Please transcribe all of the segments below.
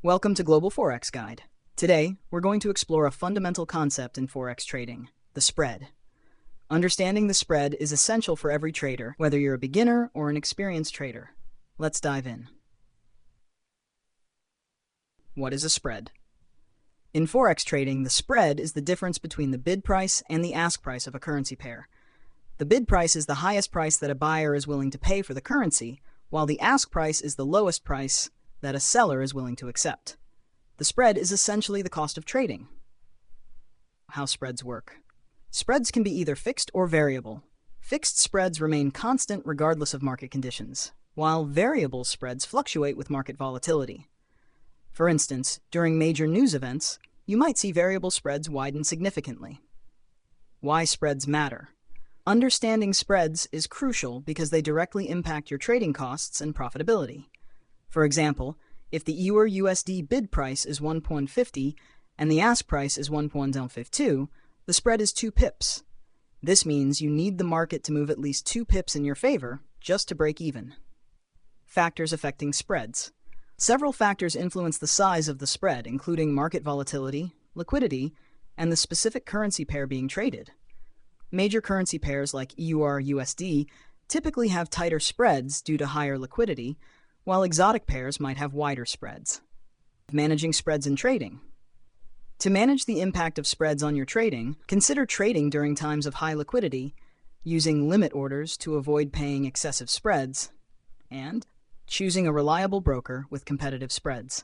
Welcome to Global Forex Guide. Today, we're going to explore a fundamental concept in Forex trading, the spread. Understanding the spread is essential for every trader, whether you're a beginner or an experienced trader. Let's dive in. What is a spread? In Forex trading, the spread is the difference between the bid price and the ask price of a currency pair. The bid price is the highest price that a buyer is willing to pay for the currency, while the ask price is the lowest price that a seller is willing to accept. The spread is essentially the cost of trading. How spreads work. Spreads can be either fixed or variable. Fixed spreads remain constant regardless of market conditions, while variable spreads fluctuate with market volatility. For instance, during major news events, you might see variable spreads widen significantly. Why spreads matter. Understanding spreads is crucial because they directly impact your trading costs and profitability. For example, if the EUR/USD bid price is 1.50 and the ask price is 1.52, the spread is 2 pips. This means you need the market to move at least 2 pips in your favor just to break even. Factors affecting spreads. Several factors influence the size of the spread, including market volatility, liquidity, and the specific currency pair being traded. Major currency pairs like EUR/USD typically have tighter spreads due to higher liquidity, while exotic pairs might have wider spreads. Managing spreads in trading. To manage the impact of spreads on your trading, consider trading during times of high liquidity, using limit orders to avoid paying excessive spreads, and choosing a reliable broker with competitive spreads.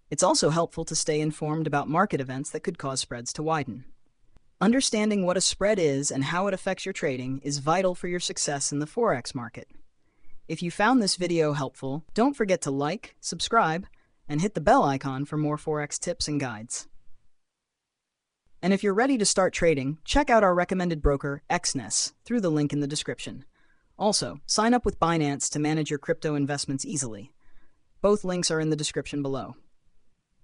It's also helpful to stay informed about market events that could cause spreads to widen. Understanding what a spread is and how it affects your trading is vital for your success in the Forex market. If you found this video helpful, don't forget to like, subscribe, and hit the bell icon for more Forex tips and guides. And if you're ready to start trading, check out our recommended broker, Exness, through the link in the description. Also, sign up with Binance to manage your crypto investments easily. Both links are in the description below.